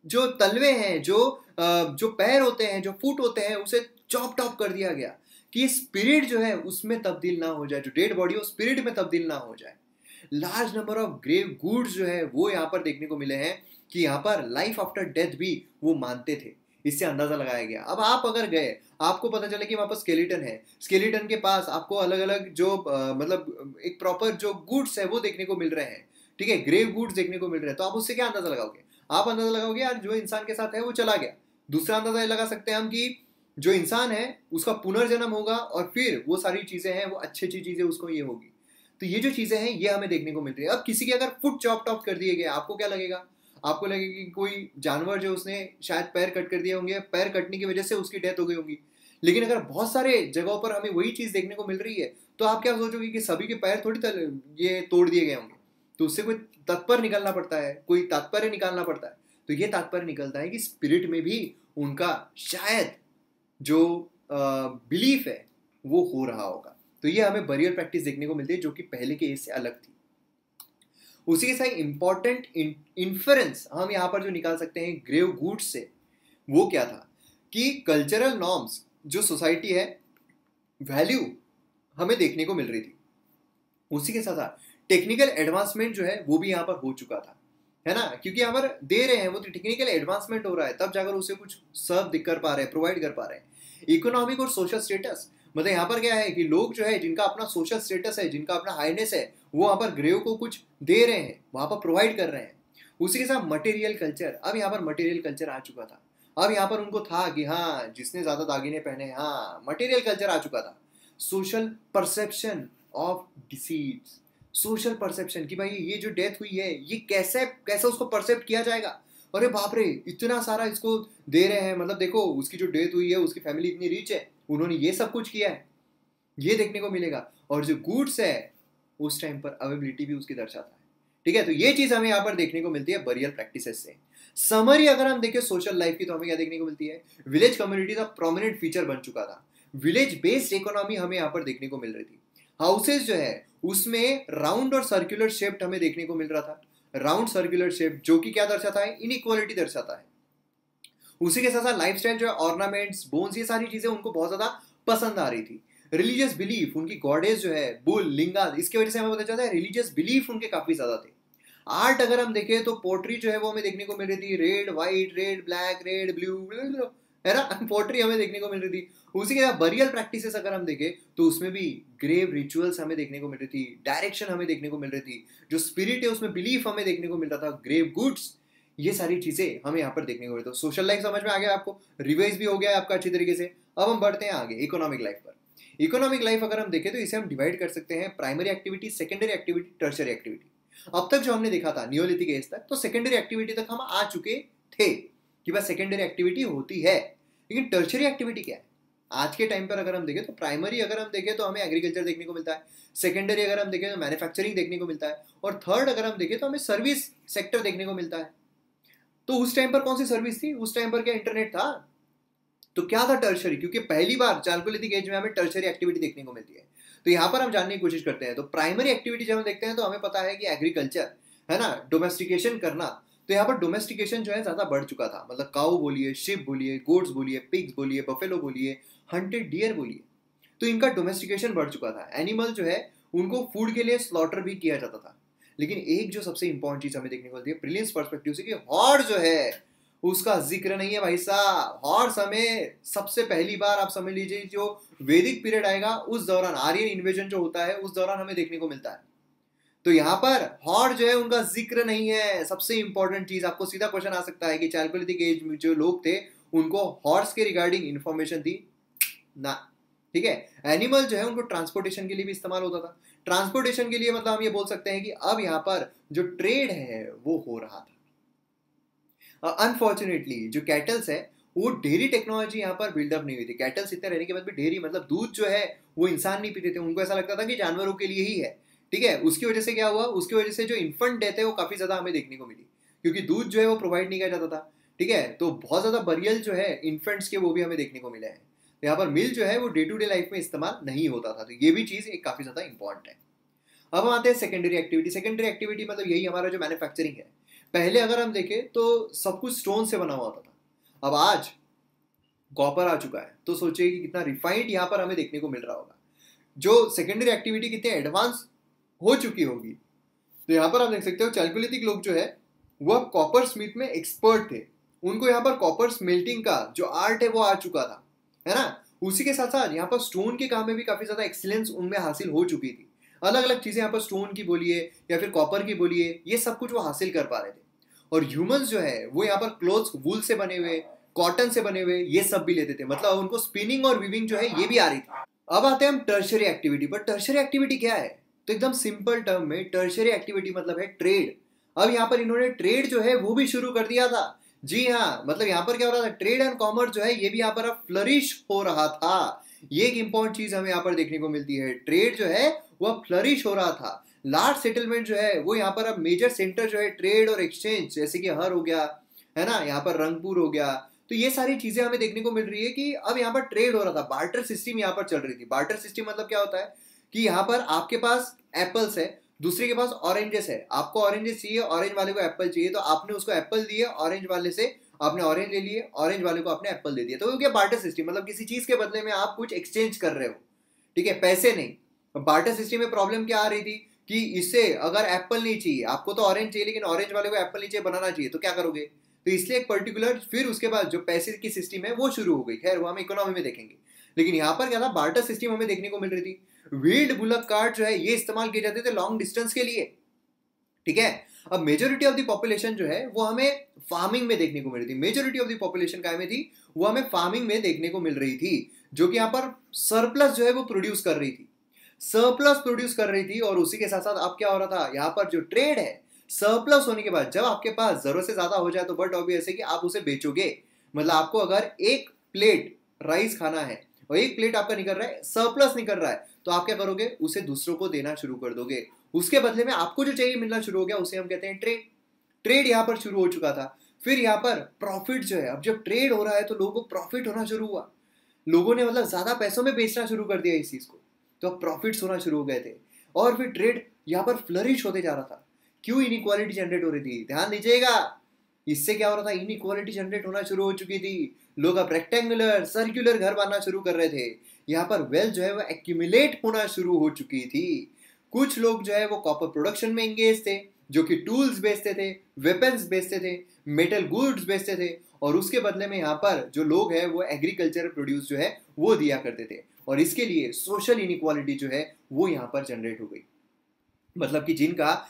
A: जो तलवे हैं, जो पैर होते हैं, जो फुट होते हैं, उसे चॉप टॉप कर दिया गया कि स्पिरिट जो है उसमें तब्दील ना हो जाए, जो डेड बॉडी हो स्पिरिट में तब्दील ना हो जाए। Large number of grave goods जो है वो यहाँ पर देखने को मिले हैं कि यहाँ पर लाइफ आफ्टर डेथ भी वो मानते थे, इससे अंदाजा लगाया गया। अब आप अगर गए, आपको पता चले कि वहां पर स्केलेटन है, स्केलेटन के पास आपको अलग अलग जो मतलब एक प्रॉपर जो गुड्स है वो देखने को मिल रहे हैं, ठीक है, ग्रेव गुड्स देखने को मिल रहे हैं, तो आप उससे क्या अंदाजा लगाओगे? आप अंदाजा लगाओगे यार जो इंसान के साथ है वो चला गया। दूसरा अंदाजा ये लगा सकते हैं हम कि जो इंसान है उसका पुनर्जन्म होगा और फिर वो सारी चीजें हैं वो अच्छी अच्छी चीजें उसको ये होगी। तो ये जो चीजें हैं ये हमें देखने को मिल रही है। अब किसी के अगर फुट चॉप टॉप कर दिए गए, आपको क्या लगेगा? आपको लगेगा कि कोई जानवर जो उसने शायद पैर कट कर दिए होंगे, पैर कटने की वजह से उसकी डेथ हो गई होगी। लेकिन अगर बहुत सारे जगहों पर हमें वही चीज देखने को मिल रही है तो आप क्या सोचोगे कि सभी के पैर थोड़ी ये तोड़ दिए गए होंगे, तो उससे कोई तात्पर्य निकालना पड़ता है, कोई तात्पर्य निकालना पड़ता है। तो ये तात्पर्य निकलता है कि स्पिरिट में भी उनका शायद जो बिलीफ है वो हो रहा होगा। तो ये हमें बरियल प्रैक्टिस देखने को मिलती है जो कि पहले के एज से अलग थी। उसी के साथ इंपॉर्टेंट इन्फरेंस हम यहाँ पर जो निकाल सकते हैं ग्रेव गुड्स से, वो क्या था कि कल्चरल नॉर्म्स, जो सोसाइटी है, वैल्यू हमें देखने को मिल रही थी। उसी के साथ टेक्निकल एडवांसमेंट जो है वो भी यहाँ पर हो चुका था, है ना, क्योंकि हमारे दे रहे हैं वो तो टेक्निकल एडवांसमेंट हो रहा है, तब जाकर उसे कुछ सर्व कर पा रहे हैं, प्रोवाइड कर पा रहे हैं। इकोनॉमिक और सोशल स्टेटस, मतलब यहाँ पर क्या है कि लोग जो है जिनका अपना सोशल स्टेटस है, जिनका अपना हाईनेस है, वो वहाँ पर ग्रेव को कुछ दे रहे हैं, वहाँ पर प्रोवाइड कर रहे हैं। उसी के साथ मटेरियल कल्चर, अब यहाँ पर मटेरियल कल्चर आ चुका था। अब यहाँ पर उनको था कि हाँ जिसने ज्यादा दागिने पहने, हाँ मटेरियल कल्चर आ चुका था। Social perception of disease, social perception कि भाई ये जो डेथ हुई है ये कैसे कैसे उसको परसेप्ट किया जाएगा। अरे बाप रे, इतना सारा इसको दे रहे हैं, मतलब देखो उसकी जो डेथ हुई है उसकी फैमिली इतनी रिच है, उन्होंने ये सब कुछ किया है, ये देखने को मिलेगा। और जो गुड्स है उस टाइम पर अवेबिलिटी भी उसकी दर्शाता है। ठीक है, तो ये चीज हमें यहाँ पर देखने को मिलती है बरियल प्रैक्टिसेस से। समरी अगर हम देखें सोशल लाइफ की, तो हमें क्या देखने को मिलती है, विलेज कम्युनिटी का प्रोमिनेंट फीचर बन चुका था। विलेज बेस्ड इकोनॉमी हमें यहाँ पर देखने को मिल रही थी। हाउसेज जो है उसमें राउंड और सर्कुलर शेप हमें देखने को मिल रहा था। राउंड सर्कुलर शेप जो कि क्या दर्शाता है, इनइक्वालिटी दर्शाता है। उसी के साथ साथ लाइफ स्टाइल जो है, ऑर्नामेंट्स, बोन्स, ये सारी चीजें उनको बहुत ज्यादा पसंद आ रही थी। रिलीजियस बिलीफ, उनकी गॉडेस जो है बुल, लिंगा, इसकी वजह से हमें पता चलता है रिलीजियस बिलीफ उनके काफी ज्यादा थे। आर्ट अगर हम देखें तो पोट्री जो है वो हमें देखने को मिल रही थी, red white, red black, red blue, है ना, पोट्री हमें देखने को मिल रही थी। उसी के साथ बरियल प्रैक्टिसेस अगर हम देखें तो उसमें भी ग्रेव रिचुअल्स हमें देखने को मिल रही थी, डायरेक्शन हमें देखने को मिल रही थी, जो स्पिरिट है उसमें बिलीफ हमें देखने को मिल रहा था, ग्रेव गुड्स, ये सारी चीजें हमें यहाँ पर देखने को मिलती है। तो सोशल लाइफ समझ में आ गया आपको, रिवाइज भी हो गया है आपका अच्छी तरीके से। अब हम बढ़ते हैं आगे इकोनॉमिक लाइफ पर। इकोनॉमिक लाइफ अगर हम देखें तो इसे हम डिवाइड कर सकते हैं primary activity, secondary activity, tertiary activity. अब तक जो हमने देखा था नियोलिथिक एज तक, तो सेकेंडरी एक्टिविटी तक हम आ चुके थे कि बस सेकेंडरी एक्टिविटी होती है। लेकिन टर्शियरी एक्टिविटी क्या है आज के टाइम पर अगर हम देखें तो, प्राइमरी अगर हम देखें तो हमें एग्रीकल्चर देखने को मिलता है, सेकेंडरी अगर हम देखें तो मैन्युफैक्चरिंग देखने को मिलता है, और थर्ड अगर हम देखें तो हमें सर्विस सेक्टर देखने को मिलता है। तो उस टाइम पर कौन सी सर्विस थी, उस टाइम पर क्या इंटरनेट था, तो क्या था टर्शरी, क्योंकि पहली बार चालकोलिथिक एज में हमें टर्शरी एक्टिविटी देखने को मिलती है। तो यहाँ पर हम जानने की कोशिश करते हैं। तो प्राइमरी एक्टिविटी जब हम देखते हैं तो हमें पता है कि एग्रीकल्चर है ना, डोमेस्टिकेशन करना। तो यहाँ पर डोमेस्टिकेशन जो है ज्यादा बढ़ चुका था, मतलब काऊ बोलिए, शिप बोलिए, गोड्स बोलिए, पिग्स बोलिए, बफेलो बोलिए, हंटेड डियर बोलिए, तो इनका डोमेस्टिकेशन बढ़ चुका था। एनिमल जो है उनको फूड के लिए स्लॉटर भी किया जाता था। लेकिन एक जो सबसे इंपॉर्टेंट चीज हमें देखने को मिलती है प्रिलिम्स पर्सपेक्टिव से, कि हॉर्स जो है उसका जिक्र नहीं है भाई साहब। हॉर्स हमें सबसे पहली बार आप समझ लीजिए जो वैदिक पीरियड आएगा उस दौरान, आर्यन इन्वेजन जो होता है उस दौरान हमें देखने को मिलता है। तो यहाँ पर हॉर्स जो है उनका जिक्र नहीं है। सबसे इंपॉर्टेंट चीज, आपको सीधा क्वेश्चन आ सकता है कि चालकोलिथिक एज में जो लोग थे उनको हॉर्स के रिगार्डिंग इंफॉर्मेशन थी ना। ठीक है, एनिमल जो है उनको ट्रांसपोर्टेशन के लिए भी इस्तेमाल होता था। ट्रांसपोर्टेशन के लिए मतलब हम ये बोल सकते हैं कि अब यहाँ पर जो ट्रेड है वो हो रहा था। अनफॉर्चुनेटली जो कैटल्स है वो डेयरी टेक्नोलॉजी यहाँ पर बिल्डअप नहीं हुई थी। कैटल्स इतने रहने के बाद भी डेयरी मतलब दूध जो है वो इंसान नहीं पीते थे, उनको ऐसा लगता था कि जानवरों के लिए ही है। ठीक है, उसकी वजह से क्या हुआ, उसकी वजह से जो इन्फेंट डेथ है वो काफी ज्यादा हमें देखने को मिली, क्योंकि दूध जो है वो प्रोवाइड नहीं किया जाता था। ठीक है, तो बहुत ज्यादा बरियल जो है इन्फेंट्स के वो भी हमें देखने को मिले हैं। तो यहाँ पर मिल जो है वो डे टू डे लाइफ में इस्तेमाल नहीं होता था। तो ये भी चीज एक काफी ज्यादा इंपॉर्टेंट है। अब हम आते हैं सेकेंडरी एक्टिविटी। सेकेंडरी एक्टिविटी मतलब यही हमारा जो मैन्युफैक्चरिंग है। पहले अगर हम देखें तो सब कुछ स्टोन से बना हुआ होता था, अब आज कॉपर आ चुका है। तो सोचिए कि कितना रिफाइंड यहाँ पर हमें देखने को मिल रहा होगा। जो सेकेंडरी एक्टिविटी कितनी एडवांस हो चुकी होगी। तो यहाँ पर आप देख सकते हो चालकोलिथिक लोग जो है वह कॉपर स्मिथ में एक्सपर्ट थे। उनको यहाँ पर कॉपर स्मेल्टिंग का जो आर्ट है वो आ चुका था, है ना। उसी के साथ साथ यहाँ पर स्टोन के काम में भी काफी ज्यादा एक्सीलेंस उनमें हासिल हो चुकी थी। अलग अलग चीजें यहाँ पर स्टोन की बोलिए या फिर कॉपर की बोलिए, ये सब कुछ वो हासिल कर पा रहे थे। और ह्यूमंस जो है वो यहाँ पर क्लोथ्स वूल से बने हुए, कॉटन से बने हुए, ये सब भी लेते थे। मतलब उनको स्पिनिंग और वीविंग जो है ये भी आ रही थी। अब आते हैं हम टर्शियरी एक्टिविटी पर। टर्शियरी एक्टिविटी क्या है, तो एकदम सिंपल टर्म में टर्शियरी एक्टिविटी मतलब है ट्रेड। अब यहाँ पर इन्होंने ट्रेड जो है वो भी शुरू कर दिया था। जी हाँ, मतलब यहाँ पर क्या हो रहा था, ट्रेड एंड कॉमर्स जो है ये भी यहाँ पर अब फ्लरिश हो रहा था। ये एक इंपॉर्टेंट चीज हमें यहाँ पर देखने को मिलती है। ट्रेड जो है वह फ्लरिश हो रहा था। लार्ज सेटलमेंट जो है वो यहाँ पर अब मेजर सेंटर जो है ट्रेड और एक्सचेंज, जैसे कि हर हो गया, है ना, यहाँ पर रंगपुर हो गया। तो ये सारी चीजें हमें देखने को मिल रही है कि अब यहाँ पर ट्रेड हो रहा था। बार्टर सिस्टम यहाँ पर चल रही थी। बार्टर सिस्टम मतलब क्या होता है कि यहाँ पर आपके पास एप्पल्स है, दूसरे के पास ऑरेंजेस है। आपको ऑरेंजेस चाहिए, ऑरेंज वाले को एप्पल चाहिए, तो आपने उसको एप्पल दिए, ऑरेंज वाले से आपने ऑरेंज ले लिए, ऑरेंज वाले को आपने एप्पल दे दिया। तो वो क्या बार्टर सिस्टम, मतलब किसी चीज के बदले में आप कुछ एक्सचेंज कर रहे हो। ठीक है, पैसे नहीं। बार्टर सिस्टम में प्रॉब्लम क्या आ रही थी कि इससे अगर एप्पल नहीं चाहिए, आपको तो ऑरेंज चाहिए लेकिन ऑरेंज वाले को एप्पल नहीं चाहिए, बनाना चाहिए, तो क्या करोगे, तो इसलिए एक पर्टिकुलर, फिर उसके बाद जो पैसे की सिस्टम है वो शुरू हो गई। खैर वो हम इकोनॉमी में देखेंगे, लेकिन यहाँ पर क्या था, बार्टर सिस्टम हमें देखने को मिल रही थी। व्हील्ड बुलक कार्ट जो है ये इस्तेमाल किए जाते थे लॉन्ग डिस्टेंस के लिए, ठीक है। अब मेजोरिटी ऑफ द पॉपुलेशन जो है वो हमें फार्मिंग में देखने को मिल रही थी। मेजोरिटी ऑफ द पॉपुलेशन क्या में थी, वो हमें फार्मिंग में देखने को मिल रही थी, जो कि यहाँ पर सरप्लस जो है वो प्रोड्यूस कर रही थी, सरप्लस प्रोड्यूस कर रही थी। और उसी के साथ साथ अब क्या हो रहा था, यहाँ पर जो ट्रेड है, सरप्लस होने के बाद जब आपके पास जरूरत से ज्यादा हो जाए तो बट ऑब्वियस है कि आप उसे बेचोगे। मतलब आपको अगर एक प्लेट राइस खाना है और एक प्लेट आपका निकल रहा है, सरप्लस निकल रहा है, तो आप क्या करोगे, उसे दूसरों को देना शुरू कर दोगे। उसके बदले में आपको जो चाहिए मिलना शुरू हो गया, उसे हम कहते हैं ट्रेड। ट्रेड यहाँ पर शुरू हो चुका था। फिर यहाँ पर प्रॉफिट जो है, अब जब ट्रेड हो रहा है तो लोगों को प्रॉफिट होना शुरू हुआ, लोगों ने मतलब ज्यादा पैसों में बेचना शुरू कर दिया इस चीज को, तो अब प्रॉफिट्स होना शुरू हो गए थे। और फिर ट्रेड यहाँ पर फ्लरिश होते जा रहा था। क्यों, इनइक्वालिटी जनरेट हो रही थी, ध्यान दीजिएगा। इससे क्या हो रहा था, इनइक्वालिटी जनरेट होना शुरू हो चुकी थी। लोग अब रेक्टेंगुलर सर्कुलर घर बनाना शुरू कर रहे थे। यहाँ पर वेल्थ जो है वो एक्यूमुलेट होना शुरू हो चुकी थी। कुछ लोग जो है वो कॉपर प्रोडक्शन में एंगेज थे, जो कि टूल्स बेचते थे, वेपन्स बेचते थे, मेटल गुड्स बेचते थे, और उसके बदले में यहाँ पर जो लोग हैं वो एग्रीकल्चर प्रोड्यूस जो है वो दिया करते थे। और इसके लिए सोशल इनइक्वालिटी जो है वो यहाँ पर जनरेट हो गई। मतलब कि जिनका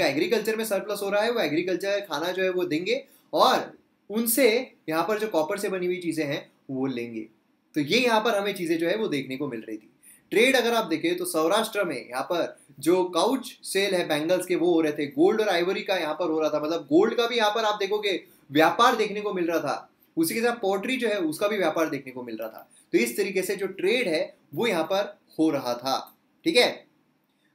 A: एग्रीकल्चर में सरप्लस हो रहा है, वो एग्रीकल्चर खाना जो है वो देंगे, और उनसे यहाँ पर जो कॉपर से बनी हुई चीजें हैं वो लेंगे। तो ये यहाँ पर हमें चीजें जो है वो देखने को मिल रही थी। ट्रेड अगर आप देखें तो सौराष्ट्र में यहाँ पर जो काउच सेल है बैंगल्स के, वो हो रहे थे। गोल्ड और आइवरी का यहाँ पर हो रहा था, मतलब गोल्ड का भी यहाँ पर आप देखोगे व्यापार देखने को मिल रहा था। उसी के साथ पोट्री जो है उसका भी व्यापार देखने को मिल रहा था। तो इस तरीके से जो ट्रेड है वो यहाँ पर हो रहा था, ठीक है।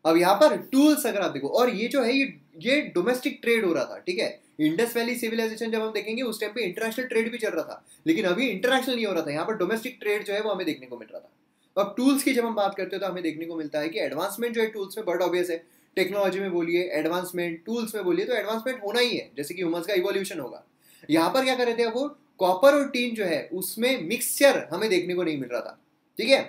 A: अब यहाँ पर टूल्स अगर आप देखो, और ये जो है ये डोमेस्टिक ट्रेड हो रहा था, ठीक है। इंडस वैली सिविलाइजेशन जब हम देखेंगे उस टाइम पे इंटरनेशनल ट्रेड भी चल रहा था, लेकिन अभी इंटरनेशनल नहीं हो रहा था, यहाँ पर डोमेस्टिक ट्रेड जो है वो हमें देखने को मिल रहा था। अब टूल्स की जब हम बात करते हैं तो हमें देखने को मिलता है कि एडवांसमेंट जो है टूल्स में बड़ा ऑब्वियस है। टेक्नोलॉजी में बोलिए, एडवांसमेंट टूल्स में बोलिए, तो एडवांसमेंट होना ही है, जैसे कि ह्यूमंस का इवोल्यूशन होगा। यहाँ पर क्या कर रहे थे वो, कॉपर और टीन जो है उसमें मिक्सचर हमें देखने को नहीं मिल रहा था, ठीक है।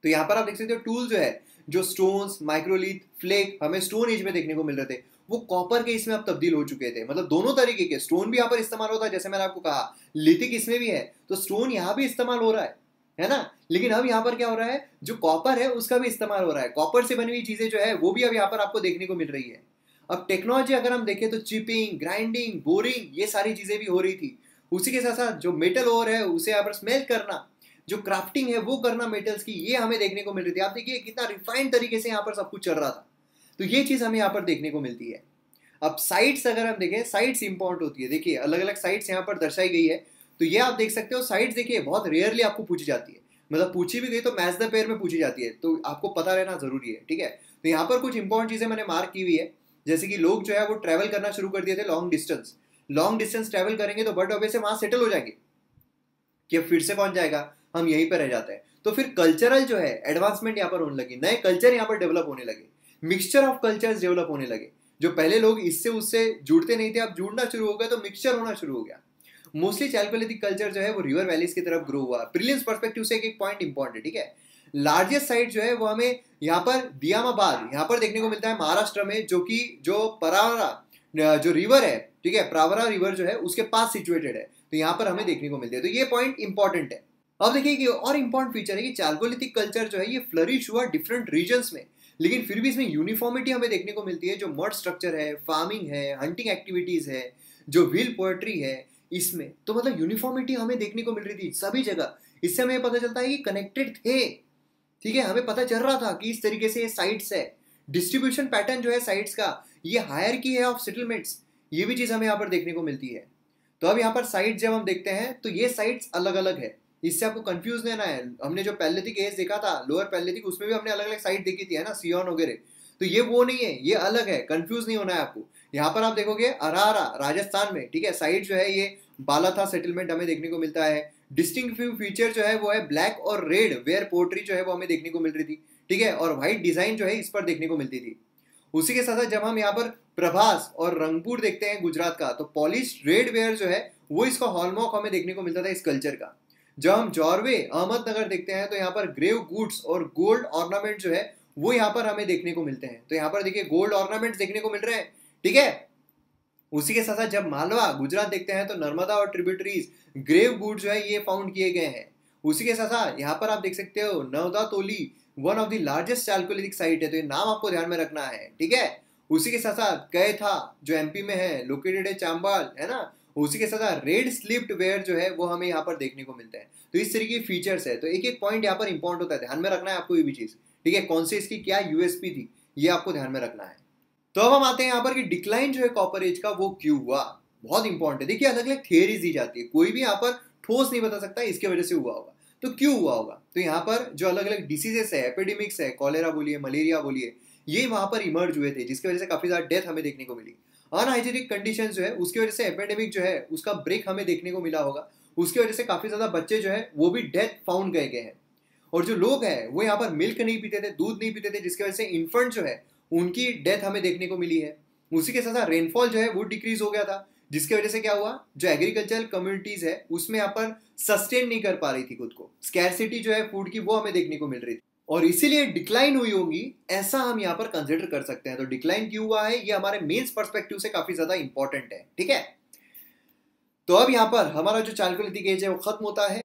A: तो यहाँ पर आप देख सकते हो टूल जो है, जो स्टोन्स, माइक्रोलिथ, फ्लेक हमें स्टोन एज में देखने को मिल रहे थे, वो कॉपर के इसमें अब तब्दील हो चुके थे। मतलब दोनों तरीके के स्टोन भी यहाँ पर इस्तेमाल होता है, जैसे मैंने आपको कहा लिथिक इसमें भी है, तो स्टोन यहाँ भी इस्तेमाल हो रहा है ना। लेकिन अब यहाँ पर क्या हो रहा है, जो कॉपर है उसका भी इस्तेमाल हो रहा है। कॉपर से बनी हुई चीजें जो है वो भी अब यहाँ पर आपको देखने को मिल रही है। अब टेक्नोलॉजी अगर हम देखें तो चिपिंग, ग्राइंडिंग, बोरिंग, ये सारी चीजें भी हो रही थी। उसी के साथ साथ जो मेटल ओर है उसे यहाँ पर स्मेल्ट करना, जो क्राफ्टिंग है वो करना मेटल्स की, ये हमें देखने को मिल रही थी। आप देखिए कितना रिफाइंड तरीके से यहाँ पर सब कुछ चल रहा था। तो ये चीज हमें यहाँ पर देखने को मिलती है। अब साइट्स अगर हम देखें, साइट्स इंपॉर्टेंट होती है। देखिए अलग अलग साइट्स यहाँ पर दर्शाई गई है, तो ये आप देख सकते हो। साइट्स देखिए बहुत रेयरली आपको पूछी जाती है, मतलब पूछी भी गई तो मैच द पेयर में पूछी जाती है, तो आपको पता रहना जरूरी है, ठीक है। तो यहाँ पर कुछ इंपॉर्टेंट चीजें मैंने मार्क की हुई है, जैसे कि लोग जो है वो ट्रैवल करना शुरू कर दिए थे लॉन्ग डिस्टेंस ट्रैवल करेंगे तो बट ऑब्वियस वहां सेटल हो जाएंगे कि अब फिर से कौन जाएगा, हम यहीं पर रह जाते हैं। तो फिर कल्चरल जो है एडवांसमेंट यहाँ पर होने लगी, नए कल्चर यहाँ पर डेवलप होने लगे, मिक्सचर ऑफ कल्चर्स डेवलप होने लगे। जो पहले लोग इससे उससे जुड़ते नहीं थे, अब जुड़ना शुरू हो गया, तो मिक्सचर होना शुरू हो गया। मोस्टली चैल्कोलिथिक कल्चर जो है वो रिवर वैलीज की तरफ ग्रो हुआ। प्रिलिम्स पर्सपेक्टिव से एक पॉइंट इंपॉर्टेंट है, ठीक है। लार्जेस्ट साइट जो है वो हमें यहाँ पर दियामाबाद यहाँ पर देखने को मिलता है महाराष्ट्र में, जो कि जो परावरा जो रिवर है, ठीक है, प्रावरा रिवर जो है उसके पास सिचुएटेड है, तो यहाँ पर हमें देखने को मिलती है। तो ये पॉइंट इंपॉर्टेंट है। अब देखिए कि और इंपॉर्टेंट फीचर है कि चैल्कोलिथिक कल्चर जो है ये फ्लरिश हुआ डिफरेंट रीजन्स में, लेकिन फिर भी इसमें यूनिफॉर्मिटी हमें देखने को मिलती है। जो मड स्ट्रक्चर है, फार्मिंग है, हंटिंग एक्टिविटीज है, जो व्हील पोएट्री है, इसमें तो मतलब यूनिफॉर्मिटी हमें देखने को मिल रही थी सभी जगह। इससे हमें पता चलता है कि कनेक्टेड थे, ठीक है। हमें पता चल रहा था कि इस तरीके से ये साइट्स है, डिस्ट्रीब्यूशन पैटर्न जो है साइट्स का, ये हायरार्की है ऑफ सेटलमेंट्स, ये भी चीज हमें यहाँ पर देखने को मिलती है। तो अब यहाँ पर साइट जब हम देखते हैं तो ये साइट्स अलग अलग है, इससे आपको कंफ्यूज नहीं होना है। हमने जो पैलेथिक एज देखा था, लोअर पैलेथिक, उसमें भी हमने अलग अलग साइट देखी थी, है ना, सियोन वगैरह। तो ये वो नहीं है, ये अलग है, कंफ्यूज नहीं होना है आपको। यहाँ पर आप देखोगे अरारा राजस्थान में, ठीक है, साइट जो है ये बालाथा सेटलमेंट हमें देखने को मिलता है। डिस्टिंक्टिव फीचर जो है वो है ब्लैक और रेड वेयर पोर्ट्री जो है वो हमें देखने को मिल रही थी, ठीक है, और व्हाइट डिजाइन जो है इस पर देखने को मिलती थी। उसी के साथ जब हम यहाँ पर प्रभास और रंगपुर देखते हैं गुजरात का, तो पॉलिश रेड वेयर जो है वो इसका हॉलमार्क हमें देखने को मिलता था इस कल्चर का। जब हम जॉर्वे अहमदनगर देखते हैं तो यहाँ पर ग्रेव गुड्स और गोल्ड ऑर्नामेंट जो है वो यहाँ पर हमें देखने को मिलते हैं। तो यहाँ पर देखिए गोल्ड ऑर्नामेंट्स देखने को मिल रहे हैं, ठीक है। उसी के साथ साथ जब मालवा गुजरात देखते हैं तो नर्मदा और ट्रिब्यूटरीज ग्रेव गुड जो है ये फाउंड किए गए हैं। उसी के साथ साथ यहाँ पर आप देख सकते हो Navdatoli one of the largest chalcolithic site है, तो ये नाम आपको ध्यान में रखना है, ठीक है। उसी के साथ साथ कय था जो एमपी में है, लोकेटेड है चांबाल, है ना। उसी के साथ साथ रेड स्लिप्ड वेयर जो है वो हमें यहाँ पर देखने को मिलता है। तो इस तरीके की फीचर्स है, तो एक एक पॉइंट यहाँ पर इंपॉर्टेंट होता है, ध्यान में रखना है आपको ये भी चीज, ठीक है। कौन से इसकी क्या यूएसपी थी ये आपको ध्यान में रखना है। तो अब हम आते हैं यहाँ पर कि डिक्लाइन जो है कॉपर एज का वो क्यों हुआ, बहुत इंपॉर्टेंट है। देखिए अलग अलग थियरीज दी जाती है, कोई भी यहाँ पर ठोस नहीं बता सकता इसके वजह से हुआ होगा, तो क्यों हुआ होगा। तो यहाँ पर जो अलग अलग डिसीजेस है, एपिडेमिक्स है, कॉलेरा बोलिए, मलेरिया बोलिए, ये वहां पर इमर्ज हुए थे, जिसकी वजह से काफी ज्यादा डेथ हमें देखने को मिली। अनहाइजीनिक कंडीशन जो है उसकी वजह से एपिडेमिक जो है उसका ब्रेक हमें देखने को मिला होगा, उसकी वजह से काफी ज्यादा बच्चे जो है वो भी डेथ फाउंड गए हैं। और जो लोग हैं वो यहाँ पर मिल्क नहीं पीते थे, दूध नहीं पीते थे, जिसकी वजह से इन्फेंट जो है उनकी डेथ हमें देखने को मिली है। उसी के साथ साथ रेनफॉल जो है वो डिक्रीज हो गया था, जिसकी वजह से क्या हुआ, जो एग्रीकल्चरल कम्युनिटीज है उसमें यहाँ पर सस्टेन नहीं कर पा रही थी खुद को, स्कैरसिटी जो है फूड की वो हमें देखने को मिल रही थी, और इसीलिए डिक्लाइन हुई होगी, ऐसा हम यहाँ पर कंसिडर कर सकते हैं। तो डिक्लाइन क्यों हुआ है ये हमारे मेंस पर्सपेक्टिव से काफी ज्यादा इंपॉर्टेंट है, ठीक है। तो अब यहाँ पर हमारा जो चालकोलिथिक एज है वो खत्म होता है।